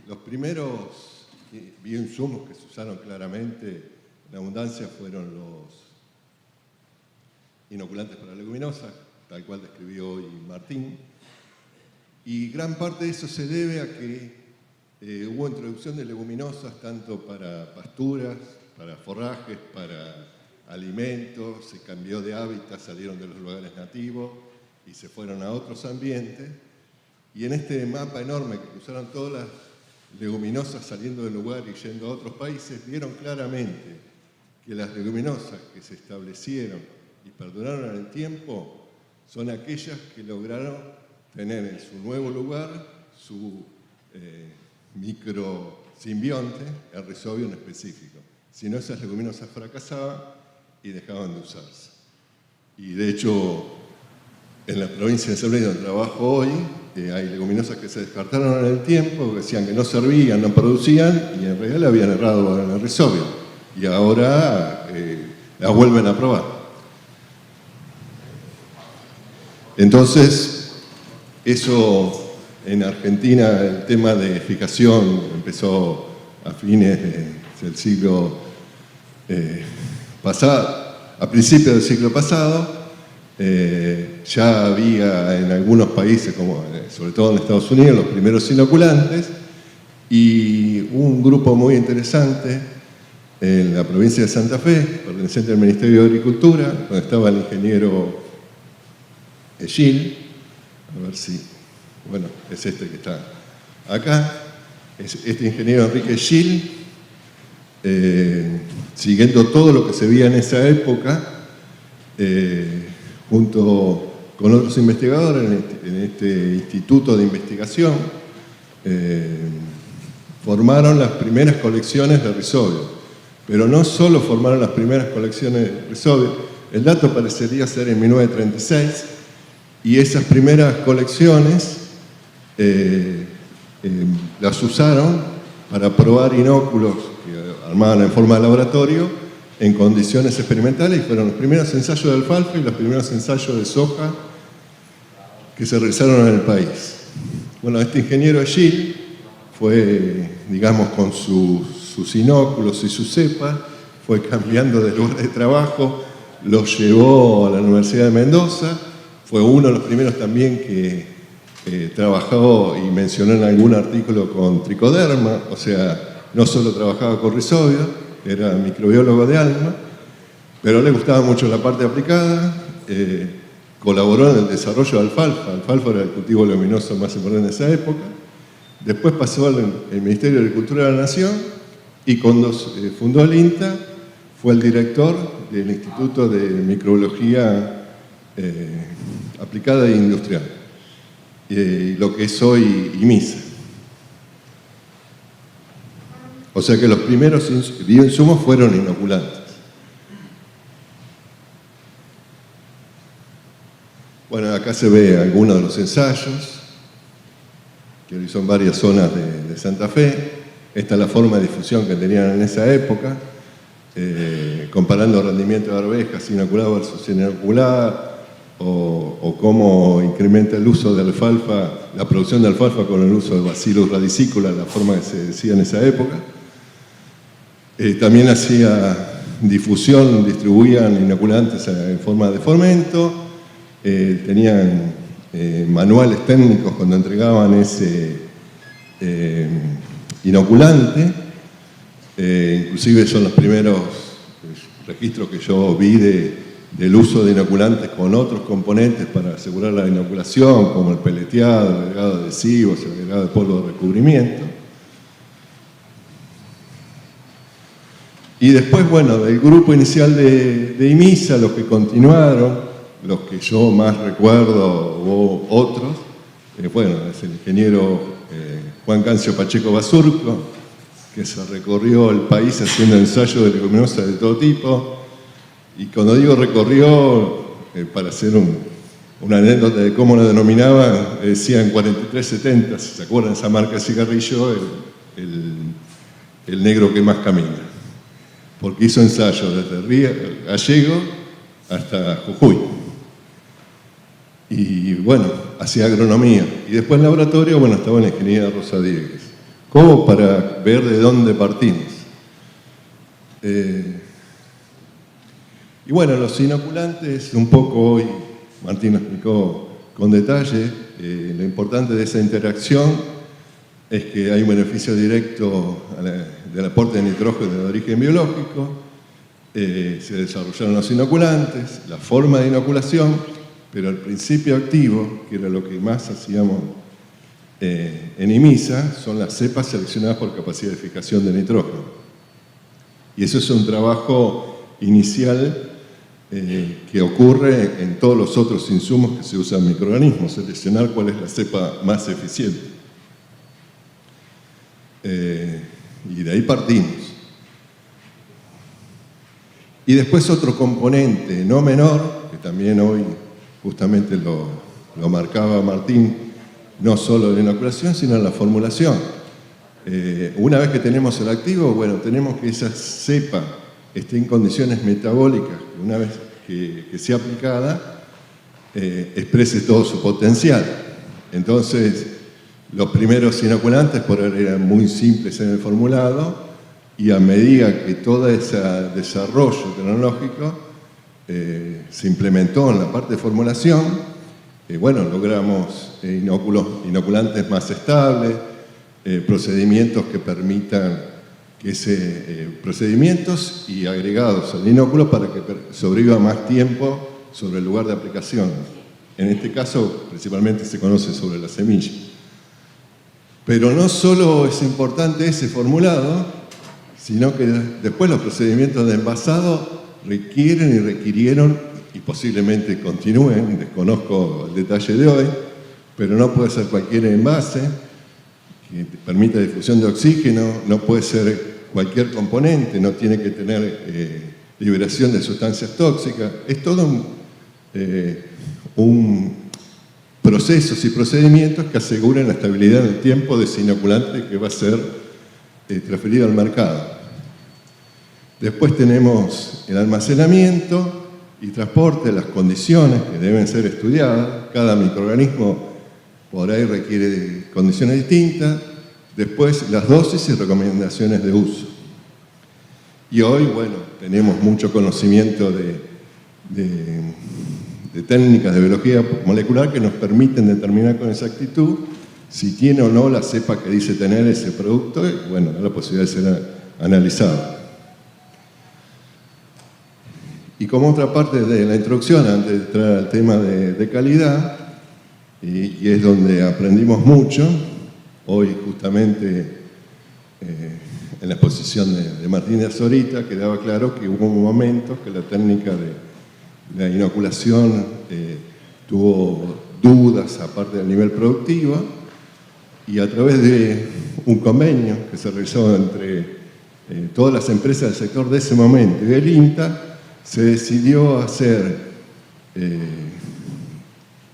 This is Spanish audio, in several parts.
Los primeros bioinsumos que se usaron claramente en abundancia fueron los inoculantes para leguminosas, tal cual describió hoy Martín. Y gran parte de eso se debe a que hubo introducción de leguminosas tanto para pasturas, para forrajes, para alimentos, se cambió de hábitat, salieron de los lugares nativos y se fueron a otros ambientes. Y en este mapa enorme que cruzaron todas las leguminosas saliendo del lugar y yendo a otros países, vieron claramente que las leguminosas que se establecieron y perduraron en el tiempo son aquellas que lograron tener en su nuevo lugar su microsimbionte, el Rhizobium específico. Si no, esas leguminosas fracasaban y dejaban de usarse. Y de hecho, en la provincia de Cervello, donde trabajo hoy, hay leguminosas que se descartaron en el tiempo, que decían que no servían, no producían, y en realidad le habían errado en el Rhizobium. Y ahora las vuelven a probar. Entonces, eso en Argentina, el tema de fijación empezó a fines del siglo pasado, a principios del siglo pasado. Ya había en algunos países, como sobre todo en Estados Unidos, los primeros inoculantes, y un grupo muy interesante en la provincia de Santa Fe, perteneciente al Ministerio de Agricultura, donde estaba el ingeniero Gil, a ver si, bueno, es este que está acá, es este ingeniero Enrique Gil, siguiendo todo lo que se veía en esa época, junto con otros investigadores en este instituto de investigación, formaron las primeras colecciones de Rhizobium. Pero no solo formaron las primeras colecciones de Rhizobium, el dato parecería ser en 1936, y esas primeras colecciones las usaron para probar inóculos que armaban en forma de laboratorio en condiciones experimentales, y fueron los primeros ensayos de alfalfa y los primeros ensayos de soja que se realizaron en el país. Bueno, este ingeniero Gil fue, digamos, con sus inóculos y sus cepas, fue cambiando de lugar de trabajo, los llevó a la Universidad de Mendoza, fue uno de los primeros también que trabajó y mencionó en algún artículo con tricoderma, o sea, no solo trabajaba con Rhizobium, era microbiólogo de alma, pero le gustaba mucho la parte aplicada, colaboró en el desarrollo de alfalfa. Alfalfa era el cultivo leguminoso más importante de esa época. Después pasó al Ministerio de Agricultura de la Nación y cuando fundó el INTA fue el director del Instituto de Microbiología Aplicada e Industrial, lo que es hoy IMISA. O sea que los primeros bioinsumos fueron inoculantes. Bueno, acá se ve algunos de los ensayos, que hoy son varias zonas de Santa Fe. Esta es la forma de difusión que tenían en esa época, comparando el rendimiento de arvejas inoculada versus sin inoculada, o cómo incrementa el uso de alfalfa, la producción de alfalfa con el uso de Bacillus radicicula, la forma que se decía en esa época. También hacía difusión, distribuían inoculantes en forma de fomento, tenían manuales técnicos cuando entregaban ese inoculante, inclusive son los primeros registros que yo vi del uso de inoculantes con otros componentes para asegurar la inoculación, como el peleteado, el agregado de adhesivos, el agregado de polvo de recubrimiento. Y después, bueno, del grupo inicial de IMISA, los que continuaron, los que yo más recuerdo, o otros, bueno, es el ingeniero Juan Cancio Pacheco Basurco, que se recorrió el país haciendo ensayos de leguminosas de todo tipo. Y cuando digo recorrió, para hacer una anécdota de cómo lo denominaban, decían 4370, si se acuerdan de esa marca de cigarrillo, el negro que más camina. Porque hizo ensayos desde Río Gallego hasta Jujuy. Y bueno, hacía agronomía. Y después en laboratorio, bueno, estaba en la ingeniería Rosa Diegues, como para ver de dónde partimos. Y bueno, los inoculantes, un poco hoy Martín lo explicó con detalle, lo importante de esa interacción es que hay un beneficio directo del aporte de nitrógeno de origen biológico, se desarrollaron los inoculantes, la forma de inoculación, pero el principio activo, que era lo que más hacíamos en IMISA, son las cepas seleccionadas por capacidad de fijación de nitrógeno. Y eso es un trabajo inicial que ocurre en todos los otros insumos que se usan en microorganismos, seleccionar cuál es la cepa más eficiente. Y de ahí partimos. Y después otro componente no menor, que también hoy justamente lo marcaba Martín, no solo en la inoculación, sino en la formulación. Una vez que tenemos el activo, bueno, tenemos que esa cepa esté en condiciones metabólicas, una vez que sea aplicada, exprese todo su potencial. Entonces, los primeros inoculantes por ahora eran muy simples en el formulado, y a medida que todo ese desarrollo tecnológico se implementó en la parte de formulación, bueno, logramos inoculantes más estables, procedimientos que permitan que procedimientos y agregados al inóculo para que sobreviva más tiempo sobre el lugar de aplicación. En este caso, principalmente se conoce sobre la semilla. Pero no solo es importante ese formulado, sino que después los procedimientos de envasado requieren y requirieron, y posiblemente continúen, desconozco el detalle de hoy, pero no puede ser cualquier envase que permita difusión de oxígeno, no puede ser cualquier componente, no tiene que tener liberación de sustancias tóxicas. Es todo un procesos y procedimientos que aseguren la estabilidad del tiempo de ese inoculante que va a ser transferido al mercado. Después tenemos el almacenamiento y transporte, las condiciones que deben ser estudiadas. Cada microorganismo por ahí requiere condiciones distintas. Después las dosis y recomendaciones de uso. Y hoy, bueno, tenemos mucho conocimiento de técnicas de biología molecular que nos permiten determinar con exactitud si tiene o no la cepa que dice tener ese producto, y bueno, la posibilidad de ser analizado. Y como otra parte de la introducción, antes de entrar al tema de calidad, y es donde aprendimos mucho, hoy justamente en la exposición de Martín de Azorita quedaba claro que hubo momentos que la técnica de la inoculación tuvo dudas aparte del nivel productivo, y a través de un convenio que se realizó entre todas las empresas del sector de ese momento y el INTA, se decidió hacer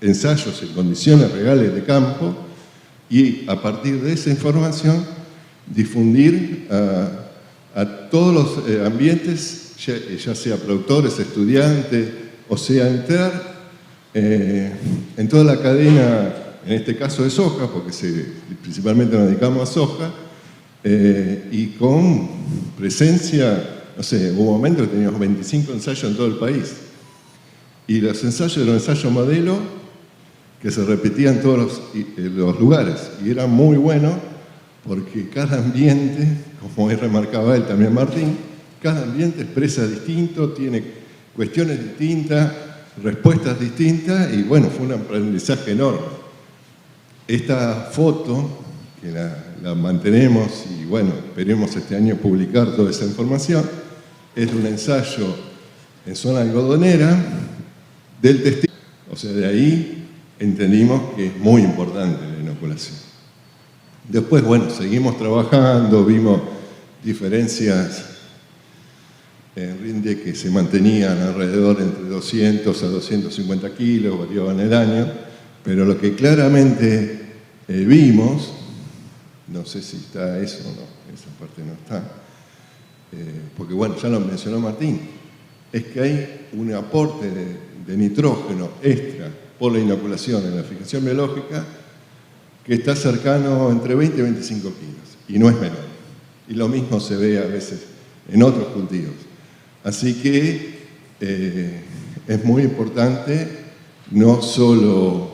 ensayos en condiciones reales de campo y a partir de esa información difundir a todos los ambientes, ya sea productores, estudiantes, o sea, entrar en toda la cadena, en este caso de soja, porque principalmente nos dedicamos a soja, y con presencia, no sé, hubo momentos que teníamos 25 ensayos en todo el país. Y los ensayos eran ensayos modelo que se repetían en todos los lugares. Y era muy bueno porque cada ambiente, como remarcaba él también Martín, cada ambiente expresa distinto, tiene cuestiones distintas, respuestas distintas, y bueno, fue un aprendizaje enorme. Esta foto, que la mantenemos y bueno, esperemos este año publicar toda esa información, es de un ensayo en zona algodonera del testigo. O sea, de ahí entendimos que es muy importante la inoculación. Después, bueno, seguimos trabajando, vimos diferencias en rinde que se mantenían alrededor entre 200 a 250 kilos, variaban el año, pero lo que claramente vimos, no sé si está eso o no, esa parte no está, porque bueno, ya lo mencionó Martín, es que hay un aporte de nitrógeno extra por la inoculación en la fijación biológica que está cercano entre 20 y 25 kilos. y no es menor. Y lo mismo se ve a veces en otros cultivos. Así que es muy importante no solo,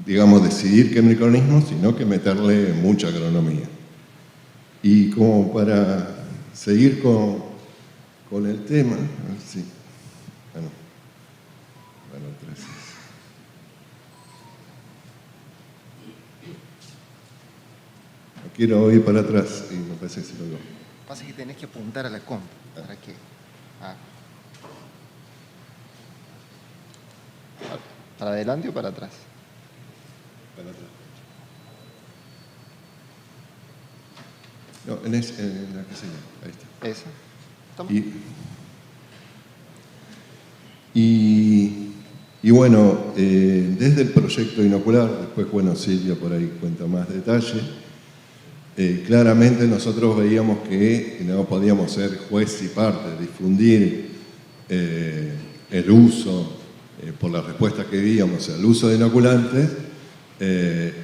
digamos, decidir qué microorganismos, sino que meterle mucha agronomía. Y como para seguir con el tema, a ver si... Bueno, gracias. No quiero ir para atrás y me parece que se lo veo. Pasa que tenés que apuntar a la compu para que... ¿Para adelante o para atrás? Para atrás. No, en la que sigue, ahí está. ¿Esa? Toma. Y bueno, desde el proyecto inocular, después, bueno, Silvia por ahí cuenta más detalle, claramente nosotros veíamos que no podíamos ser juez y parte, difundir el uso, por la respuesta que veíamos al uso de inoculantes,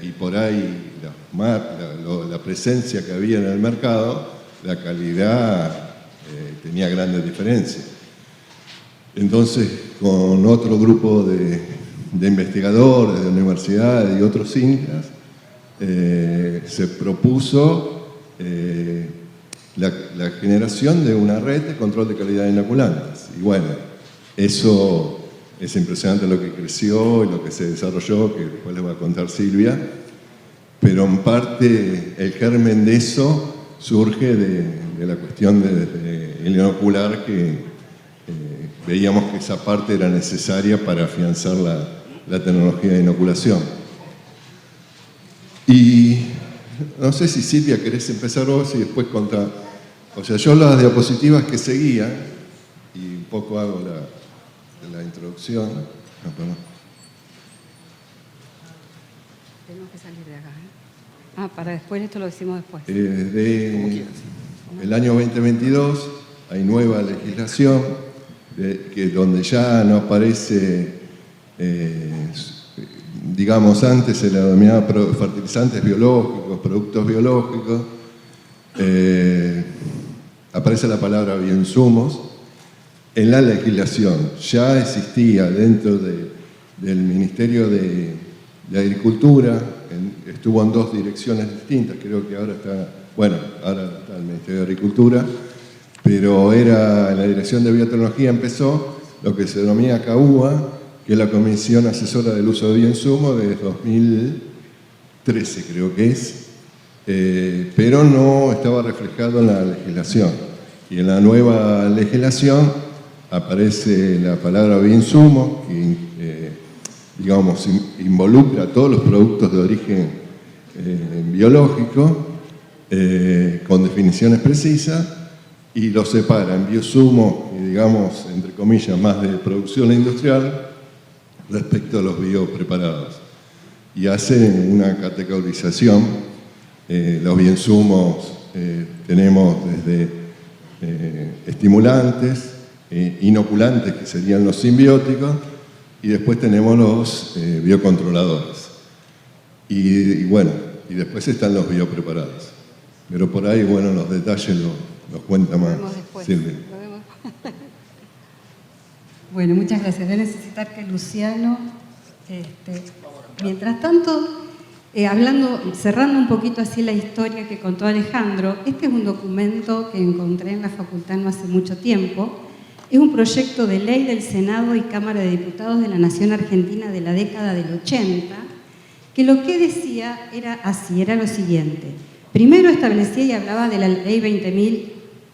y por ahí la presencia que había en el mercado, la calidad tenía grandes diferencias. Entonces, con otro grupo de investigadores, de universidades y otros INCAs, se propuso la generación de una red de control de calidad de inoculantes. Y bueno, eso es impresionante lo que creció y lo que se desarrolló, que después les va a contar Silvia, pero en parte el germen de eso surge de la cuestión del inocular, que veíamos que esa parte era necesaria para afianzar la tecnología de inoculación. Y no sé si Silvia querés empezar vos y después contar. O sea, yo las diapositivas que seguía, y un poco hago la introducción. No, perdón. Tenemos que salir de acá, para después, esto lo decimos después. Desde el año 2022 hay nueva legislación donde ya no aparece, digamos, antes se la denominaba fertilizantes biológicos, productos biológicos, aparece la palabra bioinsumos. En la legislación ya existía dentro del Ministerio de Agricultura, estuvo en dos direcciones distintas, creo que ahora está, bueno, ahora está el Ministerio de Agricultura, pero era la Dirección de Biotecnología, empezó lo que se denomina CAUA, que es la Comisión Asesora del Uso de Bioinsumos de 2013, creo que es, pero no estaba reflejado en la legislación. Y en la nueva legislación aparece la palabra bioinsumo, que digamos, involucra a todos los productos de origen biológico, con definiciones precisas, y los separa en biosumo, digamos, entre comillas, más de producción industrial, respecto a los biopreparados. Y hace una categorización. Los bioinsumos tenemos desde estimulantes, inoculantes, que serían los simbióticos, y después tenemos los biocontroladores. Y bueno, y después están los biopreparados. Pero por ahí, bueno, los detalles los cuenta más Silvia. Bueno, muchas gracias. Voy a necesitar que Luciano, mientras tanto, cerrando un poquito así la historia que contó Alejandro, este es un documento que encontré en la facultad no hace mucho tiempo. Es un proyecto de ley del Senado y Cámara de Diputados de la Nación Argentina de la década del 80, que lo que decía era lo siguiente. Primero establecía y hablaba de la ley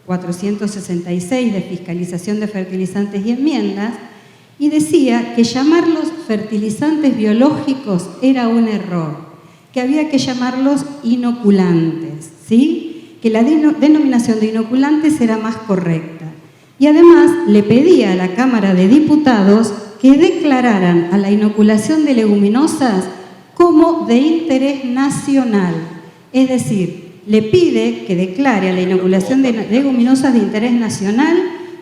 20.466 de fiscalización de fertilizantes y enmiendas, y decía que llamarlos fertilizantes biológicos era un error, que había que llamarlos inoculantes, ¿sí? Que la denominación de inoculantes era más correcta. Y además le pedía a la Cámara de Diputados que declararan a la inoculación de leguminosas como de interés nacional. Es decir, le pide que declare a la inoculación de leguminosas de interés nacional,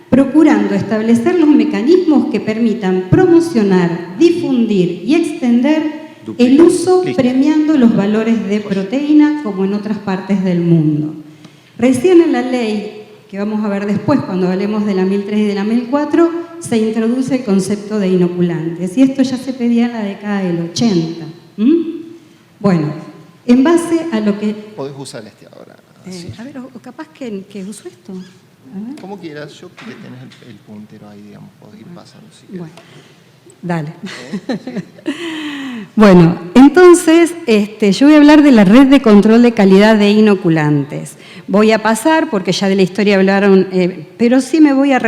procurando establecer los mecanismos que permitan promocionar, difundir y extender el uso premiando los valores de proteína como en otras partes del mundo. Recién en la ley, que vamos a ver después cuando hablemos de la 1003 y de la 1004, se introduce el concepto de inoculantes. Y esto ya se pedía en la década del 80. Bueno, en base a lo que... Podés usar este ahora. a ver, o capaz que uso esto. Como quieras, yo creo que tenés el puntero ahí, digamos, podés ir pasando. Si bueno, dale. Bueno, entonces yo voy a hablar de la red de control de calidad de inoculantes. Voy a pasar, porque ya de la historia hablaron, pero sí me voy a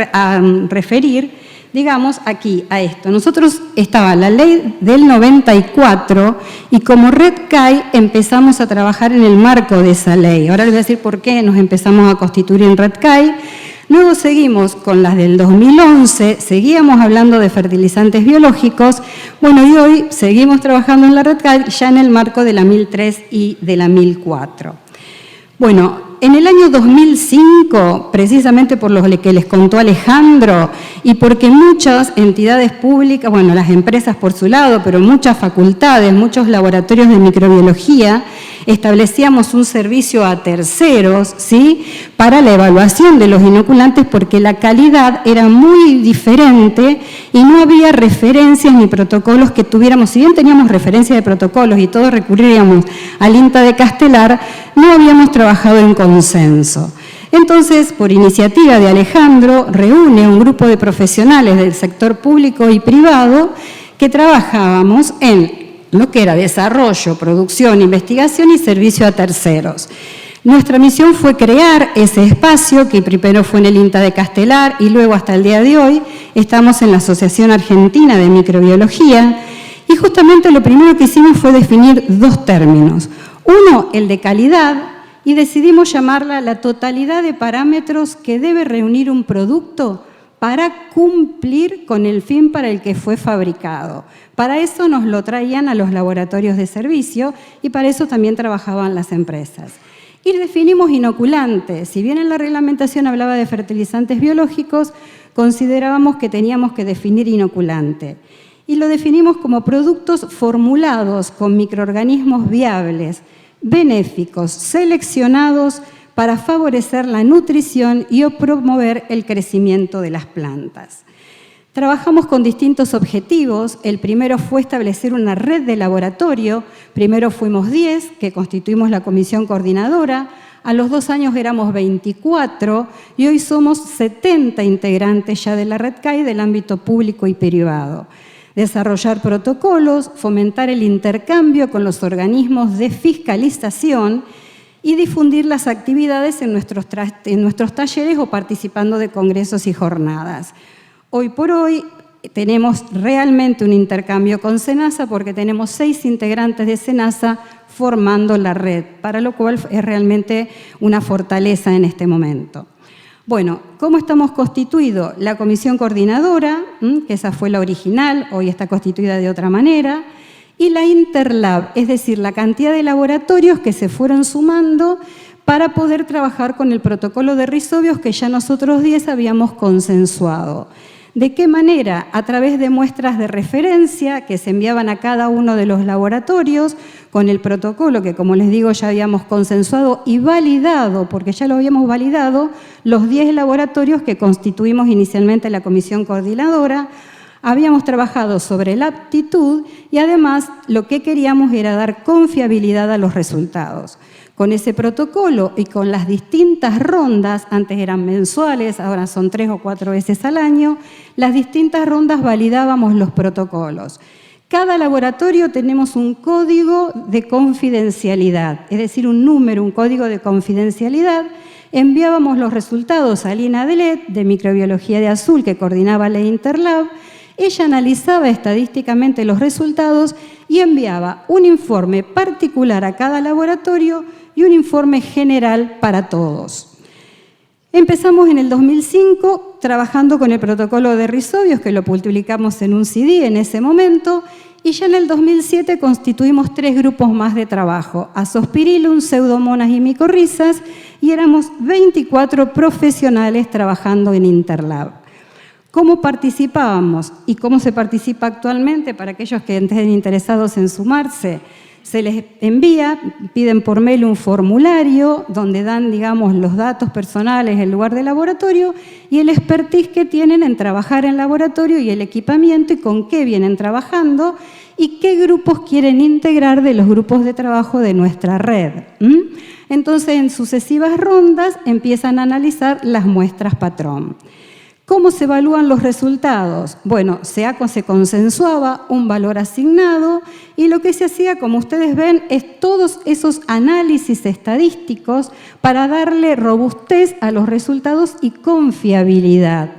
referir, digamos, aquí a esto. Nosotros estaba la ley del 94 y como Red CAI empezamos a trabajar en el marco de esa ley. Ahora les voy a decir por qué nos empezamos a constituir en Red CAI. Luego seguimos con las del 2011, seguíamos hablando de fertilizantes biológicos. Bueno, y hoy seguimos trabajando en la Red CAI ya en el marco de la 1003 y de la 1004. Bueno, en el año 2005, precisamente por lo que les contó Alejandro, y porque muchas entidades públicas, bueno, las empresas por su lado, pero muchas facultades, muchos laboratorios de microbiología, establecíamos un servicio a terceros, ¿sí?, para la evaluación de los inoculantes porque la calidad era muy diferente y no había referencias ni protocolos que tuviéramos. Si bien teníamos referencias de protocolos y todos recurríamos al INTA de Castelar, no habíamos trabajado en consenso. Entonces, por iniciativa de Alejandro, reúne un grupo de profesionales del sector público y privado que trabajábamos en lo que era desarrollo, producción, investigación y servicio a terceros. Nuestra misión fue crear ese espacio que primero fue en el INTA de Castelar y luego hasta el día de hoy estamos en la Asociación Argentina de Microbiología y justamente lo primero que hicimos fue definir dos términos. Uno, el de calidad, y decidimos llamarla la totalidad de parámetros que debe reunir un producto para cumplir con el fin para el que fue fabricado. Para eso nos lo traían a los laboratorios de servicio y para eso también trabajaban las empresas. Y definimos inoculantes. Si bien en la reglamentación hablaba de fertilizantes biológicos, considerábamos que teníamos que definir inoculante. Y lo definimos como productos formulados con microorganismos viables, benéficos, seleccionados para favorecer la nutrición y promover el crecimiento de las plantas. Trabajamos con distintos objetivos. El primero fue establecer una red de laboratorio. Primero fuimos 10, que constituimos la comisión coordinadora. A los 2 años éramos 24 y hoy somos 70 integrantes ya de la Red CAI del ámbito público y privado. Desarrollar protocolos, fomentar el intercambio con los organismos de fiscalización y difundir las actividades en nuestros talleres o participando de congresos y jornadas. Hoy por hoy tenemos realmente un intercambio con SENASA porque tenemos 6 integrantes de SENASA formando la red, para lo cual es realmente una fortaleza en este momento. Bueno, ¿cómo estamos constituidos? La comisión coordinadora, que esa fue la original, hoy está constituida de otra manera, y la Interlab, es decir, la cantidad de laboratorios que se fueron sumando para poder trabajar con el protocolo de rizobios que ya nosotros 10 habíamos consensuado. ¿De qué manera? A través de muestras de referencia que se enviaban a cada uno de los laboratorios con el protocolo que, como les digo, ya habíamos consensuado y validado, porque ya lo habíamos validado, los 10 laboratorios que constituimos inicialmente la comisión coordinadora. Habíamos trabajado sobre la aptitud y además lo que queríamos era dar confiabilidad a los resultados. Con ese protocolo y con las distintas rondas, antes eran mensuales, ahora son 3 o 4 veces al año, las distintas rondas validábamos los protocolos. Cada laboratorio tenemos un código de confidencialidad, es decir, un número, un código de confidencialidad. Enviábamos los resultados a Lina Delet, de Microbiología de Azul, que coordinaba la Interlab. Ella analizaba estadísticamente los resultados y enviaba un informe particular a cada laboratorio y un informe general para todos. Empezamos en el 2005 trabajando con el protocolo de rizobios, que lo publicamos en un CD en ese momento, y ya en el 2007 constituimos 3 grupos más de trabajo, Azospirillum, Pseudomonas y micorrizas, y éramos 24 profesionales trabajando en Interlab. ¿Cómo participábamos y cómo se participa actualmente para aquellos que estén interesados en sumarse? Se les envía, piden por mail un formulario donde dan, digamos, los datos personales, el lugar de laboratorio y el expertise que tienen en trabajar en laboratorio y el equipamiento y con qué vienen trabajando y qué grupos quieren integrar de los grupos de trabajo de nuestra red. Entonces, en sucesivas rondas empiezan a analizar las muestras patrón. ¿Cómo se evalúan los resultados? Bueno, se consensuaba un valor asignado y lo que se hacía, como ustedes ven, es todos esos análisis estadísticos para darle robustez a los resultados y confiabilidad.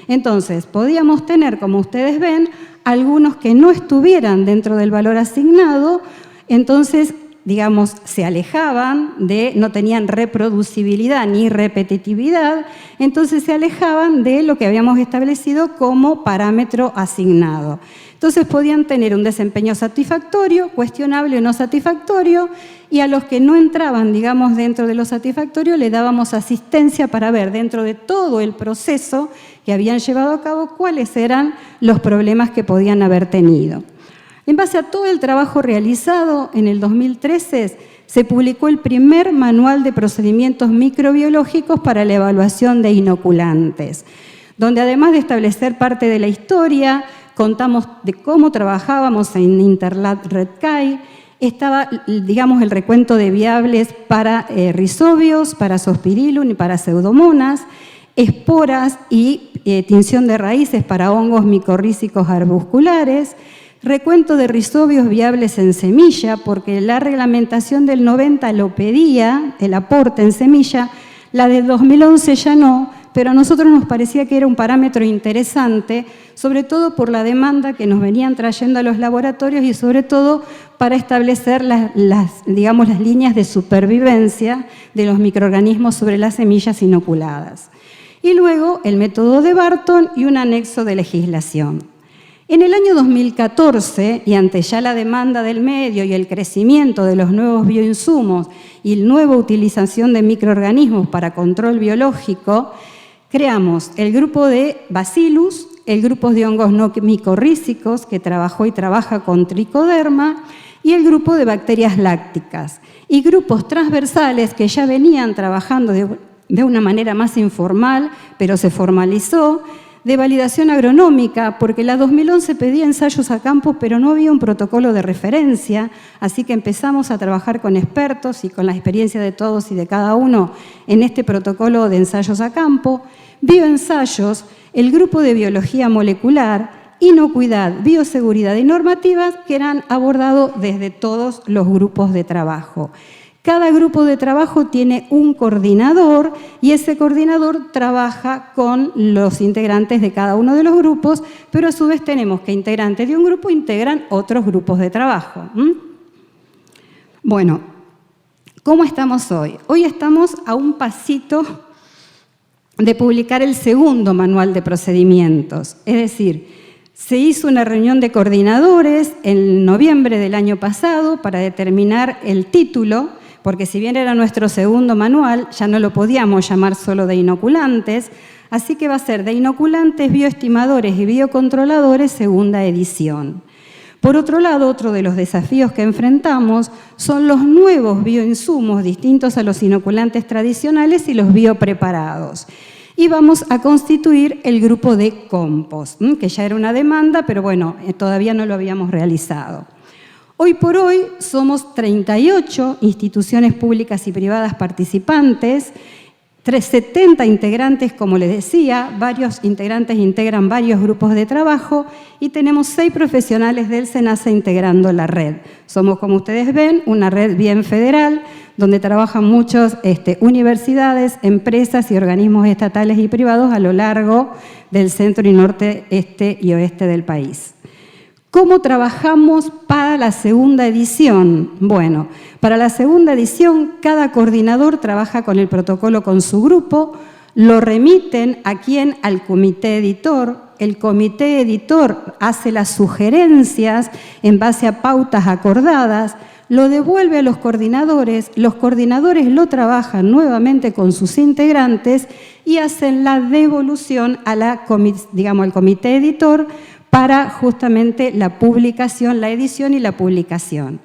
Entonces, podíamos tener, como ustedes ven, algunos que no estuvieran dentro del valor asignado, entonces, digamos, se alejaban no tenían reproducibilidad ni repetitividad, entonces se alejaban de lo que habíamos establecido como parámetro asignado. Entonces podían tener un desempeño satisfactorio, cuestionable o no satisfactorio, y a los que no entraban, digamos, dentro de lo satisfactorio, le dábamos asistencia para ver dentro de todo el proceso que habían llevado a cabo cuáles eran los problemas que podían haber tenido. En base a todo el trabajo realizado, en el 2013 se publicó el primer manual de procedimientos microbiológicos para la evaluación de inoculantes, donde además de establecer parte de la historia, contamos de cómo trabajábamos en Interlab Redkai, estaba, digamos, el recuento de viables para rhizobios, para Zospirillum y para Pseudomonas, esporas y tinción de raíces para hongos micorrízicos arbusculares, recuento de rhizobios viables en semilla, porque la reglamentación del 90 lo pedía, el aporte en semilla, la del 2011 ya no, pero a nosotros nos parecía que era un parámetro interesante, sobre todo por la demanda que nos venían trayendo a los laboratorios y sobre todo para establecer las líneas de supervivencia de los microorganismos sobre las semillas inoculadas. Y luego el método de Barton y un anexo de legislación. En el año 2014, y ante ya la demanda del medio y el crecimiento de los nuevos bioinsumos y la nueva utilización de microorganismos para control biológico, creamos el grupo de Bacillus, el grupo de hongos no micorrízicos, que trabajó y trabaja con Trichoderma, y el grupo de bacterias lácticas, y grupos transversales que ya venían trabajando de una manera más informal, pero se formalizó, de validación agronómica, porque la 2011 pedía ensayos a campo, pero no había un protocolo de referencia, así que empezamos a trabajar con expertos y con la experiencia de todos y de cada uno en este protocolo de ensayos a campo, bioensayos, el grupo de biología molecular, inocuidad, bioseguridad y normativas que eran abordados desde todos los grupos de trabajo. Cada grupo de trabajo tiene un coordinador y ese coordinador trabaja con los integrantes de cada uno de los grupos, pero a su vez tenemos que integrantes de un grupo integran otros grupos de trabajo. Bueno, ¿cómo estamos hoy? Hoy estamos a un pasito de publicar el segundo manual de procedimientos, es decir, se hizo una reunión de coordinadores en noviembre del año pasado para determinar el título, porque si bien era nuestro segundo manual, ya no lo podíamos llamar solo de inoculantes, así que va a ser de inoculantes, bioestimadores y biocontroladores, segunda edición. Por otro lado, otro de los desafíos que enfrentamos son los nuevos bioinsumos distintos a los inoculantes tradicionales y los biopreparados. Y vamos a constituir el grupo de compost, que ya era una demanda, pero bueno, todavía no lo habíamos realizado. Hoy por hoy somos 38 instituciones públicas y privadas participantes, 70 integrantes, como les decía, varios integrantes integran varios grupos de trabajo y tenemos 6 profesionales del SENASA integrando la red. Somos, como ustedes ven, una red bien federal, donde trabajan muchas universidades, empresas y organismos estatales y privados a lo largo del centro y norte, este y oeste del país. ¿Cómo trabajamos para la segunda edición? Bueno, para la segunda edición cada coordinador trabaja con el protocolo con su grupo, lo remiten ¿a quién? Al comité editor. El comité editor hace las sugerencias en base a pautas acordadas, lo devuelve a los coordinadores lo trabajan nuevamente con sus integrantes y hacen la devolución a al comité editor para justamente la publicación, la edición y la publicación.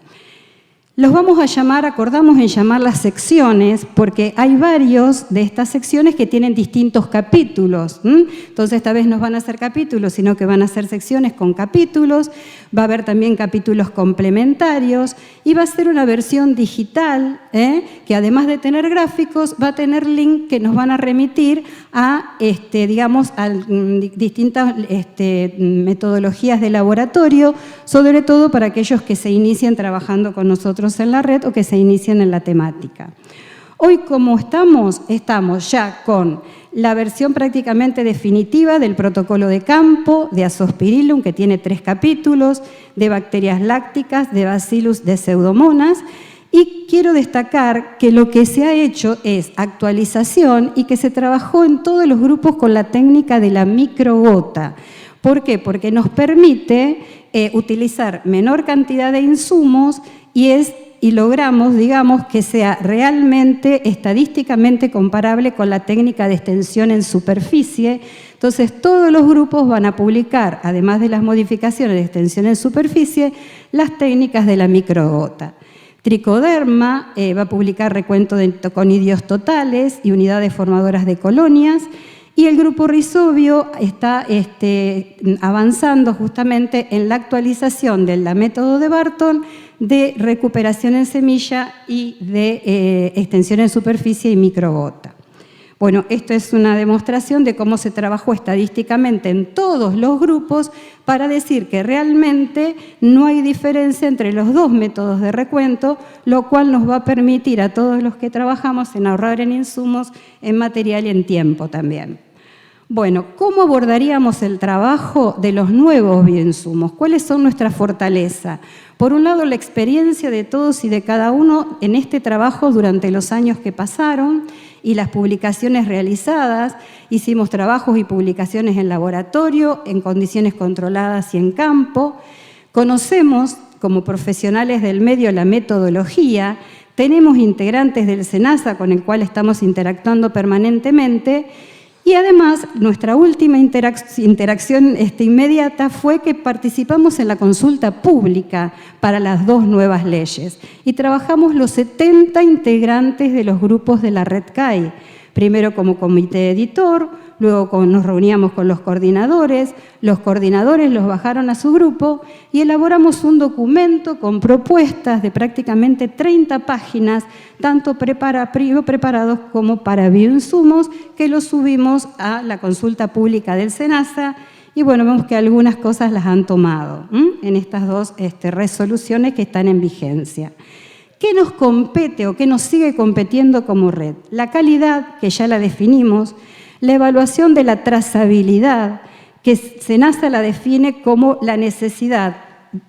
Los vamos a llamar, acordamos en llamarlas secciones, porque hay varios de estas secciones que tienen distintos capítulos. Entonces, esta vez no van a ser capítulos, sino que van a ser secciones con capítulos. Va a haber también capítulos complementarios y va a ser una versión digital, que además de tener gráficos, va a tener link que nos van a remitir a, a distintas metodologías de laboratorio, sobre todo para aquellos que se inician trabajando con nosotros en la red o que se inician en la temática. Hoy, como estamos ya con la versión prácticamente definitiva del protocolo de campo, de Azospirillum, que tiene 3 capítulos, de bacterias lácticas, de Bacillus, de Pseudomonas, y quiero destacar que lo que se ha hecho es actualización y que se trabajó en todos los grupos con la técnica de la microgota. ¿Por qué? Porque nos permite utilizar menor cantidad de insumos y logramos, que sea realmente estadísticamente comparable con la técnica de extensión en superficie. Entonces, todos los grupos van a publicar, además de las modificaciones de extensión en superficie, las técnicas de la microgota. Tricoderma va a publicar recuento de toconidios totales y unidades formadoras de colonias. Y el grupo Rhizobio está avanzando justamente en la actualización del método de Barton de recuperación en semilla y de extensión en superficie y microgota. Bueno, esto es una demostración de cómo se trabajó estadísticamente en todos los grupos para decir que realmente no hay diferencia entre los 2 métodos de recuento, lo cual nos va a permitir a todos los que trabajamos en ahorrar en insumos, en material y en tiempo también. Bueno, ¿cómo abordaríamos el trabajo de los nuevos bioinsumos? ¿Cuáles son nuestras fortalezas? Por un lado, la experiencia de todos y de cada uno en este trabajo durante los años que pasaron y las publicaciones realizadas. Hicimos trabajos y publicaciones en laboratorio, en condiciones controladas y en campo. Conocemos, como profesionales del medio, la metodología. Tenemos integrantes del SENASA con el cual estamos interactuando permanentemente. Y además, nuestra última interacción inmediata fue que participamos en la consulta pública para las 2 nuevas leyes y trabajamos los 70 integrantes de los grupos de la Red CAI, primero como comité editor, luego nos reuníamos con los coordinadores los bajaron a su grupo y elaboramos un documento con propuestas de prácticamente 30 páginas, tanto preparados como para bioinsumos, que los subimos a la consulta pública del SENASA y bueno, vemos que algunas cosas las han tomado en estas 2 resoluciones que están en vigencia. ¿Qué nos compete o qué nos sigue competiendo como red? La calidad, que ya la definimos, la evaluación de la trazabilidad, que SENASA la define como la necesidad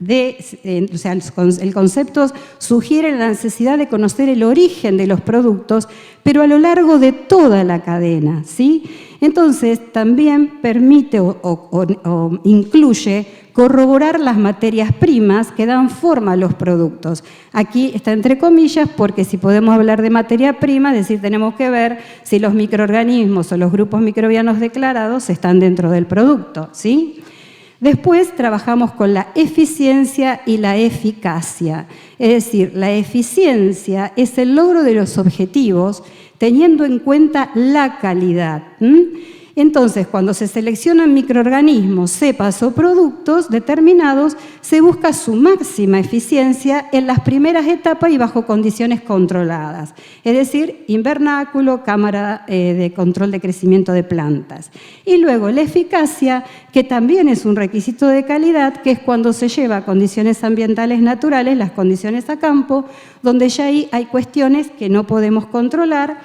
de, el concepto sugiere la necesidad de conocer el origen de los productos, pero a lo largo de toda la cadena, ¿sí? Entonces, también permite o incluye corroborar las materias primas que dan forma a los productos. Aquí está entre comillas porque si podemos hablar de materia prima, es decir, tenemos que ver si los microorganismos o los grupos microbianos declarados están dentro del producto, ¿sí? Después trabajamos con la eficiencia y la eficacia. Es decir, la eficiencia es el logro de los objetivos teniendo en cuenta la calidad. Entonces, cuando se seleccionan microorganismos, cepas o productos determinados, se busca su máxima eficiencia en las primeras etapas y bajo condiciones controladas, es decir, invernáculo, cámara de control de crecimiento de plantas. Y luego la eficacia, que también es un requisito de calidad, que es cuando se lleva a condiciones ambientales naturales, las condiciones a campo, donde ya ahí hay cuestiones que no podemos controlar.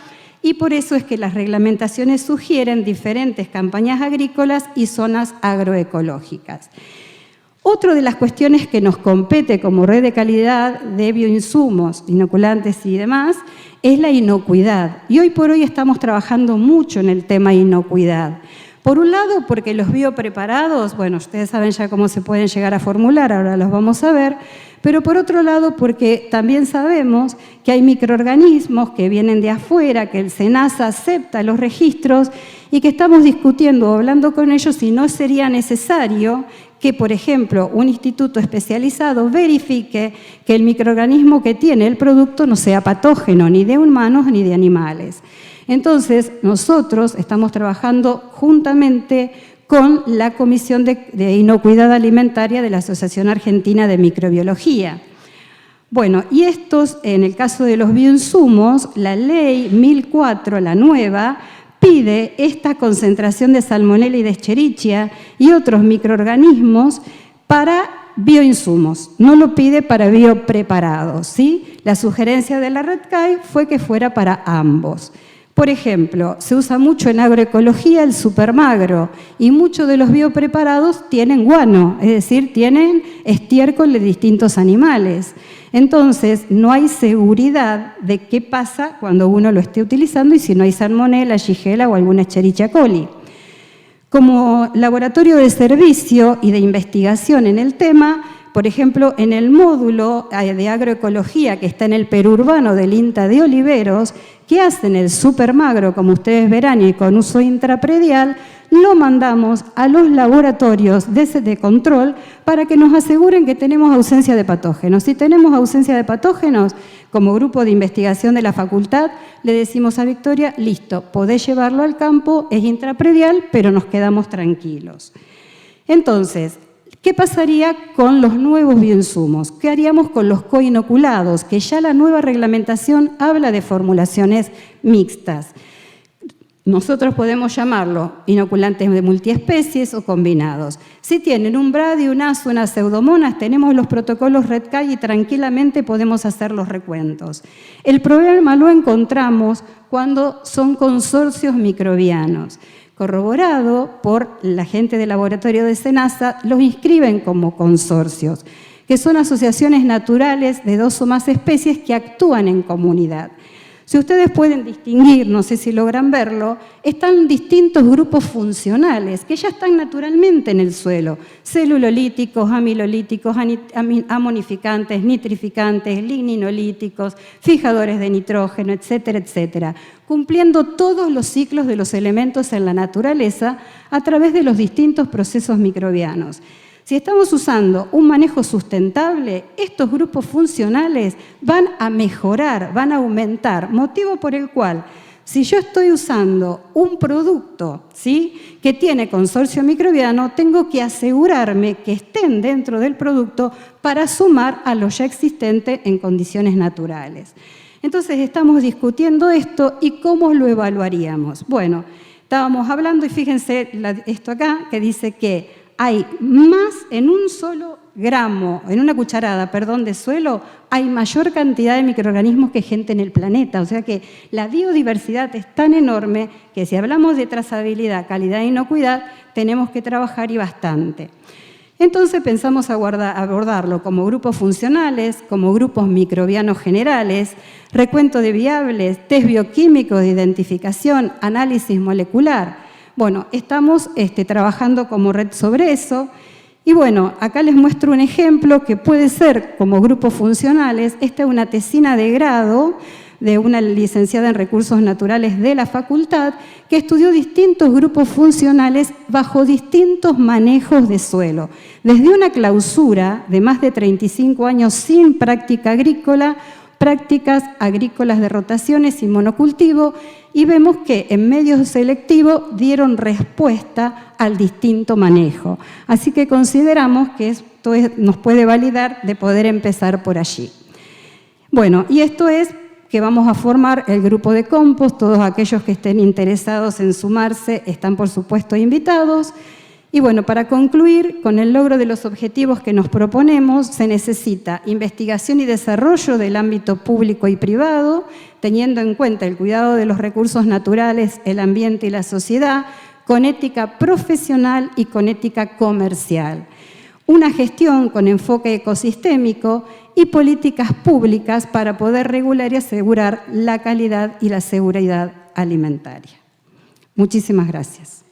Y por eso es que las reglamentaciones sugieren diferentes campañas agrícolas y zonas agroecológicas. Otra de las cuestiones que nos compete como red de calidad de bioinsumos, inoculantes y demás, es la inocuidad. Y hoy por hoy estamos trabajando mucho en el tema inocuidad. Por un lado, porque los biopreparados, bueno, ustedes saben ya cómo se pueden llegar a formular, ahora los vamos a ver, pero por otro lado porque también sabemos que hay microorganismos que vienen de afuera, que el SENASA acepta los registros y que estamos discutiendo o hablando con ellos si no sería necesario que, por ejemplo, un instituto especializado verifique que el microorganismo que tiene el producto no sea patógeno ni de humanos ni de animales. Entonces, nosotros estamos trabajando juntamente con la Comisión de Inocuidad Alimentaria de la Asociación Argentina de Microbiología. Bueno, y estos, en el caso de los bioinsumos, la ley 1004, la nueva, pide esta concentración de Salmonella y de Escherichia y otros microorganismos para bioinsumos, no lo pide para biopreparados, ¿sí? La sugerencia de la RedCai fue que fuera para ambos. Por ejemplo, se usa mucho en agroecología el supermagro y muchos de los biopreparados tienen guano, es decir, tienen estiércol de distintos animales. Entonces, no hay seguridad de qué pasa cuando uno lo esté utilizando y si no hay Salmonella, Shigella o alguna Escherichia coli. Como laboratorio de servicio y de investigación en el tema, por ejemplo, en el módulo de agroecología que está en el perurbano del INTA de Oliveros, que hacen el supermagro, como ustedes verán, y con uso intrapredial, lo mandamos a los laboratorios de control para que nos aseguren que tenemos ausencia de patógenos. Si tenemos ausencia de patógenos, como grupo de investigación de la facultad, le decimos a Victoria, listo, podés llevarlo al campo, es intrapredial, pero nos quedamos tranquilos. Entonces, ¿qué pasaría con los nuevos bioinsumos? ¿Qué haríamos con los coinoculados? Que ya la nueva reglamentación habla de formulaciones mixtas. Nosotros podemos llamarlo inoculantes de multiespecies o combinados. Si tienen un bradio, un azo, unas pseudomonas, tenemos los protocolos RedCai y tranquilamente podemos hacer los recuentos. El problema lo encontramos cuando son consorcios microbianos. Corroborado por la gente del laboratorio de SENASA, los inscriben como consorcios, que son asociaciones naturales de 2 o más especies que actúan en comunidad. Si ustedes pueden distinguir, no sé si logran verlo, están distintos grupos funcionales que ya están naturalmente en el suelo. Celulolíticos, amilolíticos, amonificantes, nitrificantes, ligninolíticos, fijadores de nitrógeno, etcétera, etcétera, cumpliendo todos los ciclos de los elementos en la naturaleza a través de los distintos procesos microbianos. Si estamos usando un manejo sustentable, estos grupos funcionales van a mejorar, van a aumentar, motivo por el cual, si yo estoy usando un producto, ¿sí?, que tiene consorcio microbiano, tengo que asegurarme que estén dentro del producto para sumar a lo ya existente en condiciones naturales. Entonces estamos discutiendo esto y cómo lo evaluaríamos. Bueno, estábamos hablando y fíjense esto acá que dice que hay más en un solo gramo, en una cucharada, perdón, de suelo, hay mayor cantidad de microorganismos que gente en el planeta. O sea que la biodiversidad es tan enorme que si hablamos de trazabilidad, calidad e inocuidad, tenemos que trabajar y bastante. Entonces pensamos abordarlo como grupos funcionales, como grupos microbianos generales, recuento de viables, test bioquímicos de identificación, análisis molecular. Bueno, estamos trabajando como red sobre eso y bueno, acá les muestro un ejemplo que puede ser como grupos funcionales. Esta es una tesina de grado de una licenciada en Recursos Naturales de la facultad que estudió distintos grupos funcionales bajo distintos manejos de suelo. Desde una clausura de más de 35 años sin práctica agrícola, prácticas agrícolas de rotaciones y monocultivo, y vemos que en medio selectivo dieron respuesta al distinto manejo. Así que consideramos que esto nos puede validar de poder empezar por allí. Bueno, y esto es que vamos a formar el grupo de compost. Todos aquellos que estén interesados en sumarse están, por supuesto, invitados. Y bueno, para concluir, con el logro de los objetivos que nos proponemos, se necesita investigación y desarrollo del ámbito público y privado, teniendo en cuenta el cuidado de los recursos naturales, el ambiente y la sociedad, con ética profesional y con ética comercial. Una gestión con enfoque ecosistémico y políticas públicas para poder regular y asegurar la calidad y la seguridad alimentaria. Muchísimas gracias.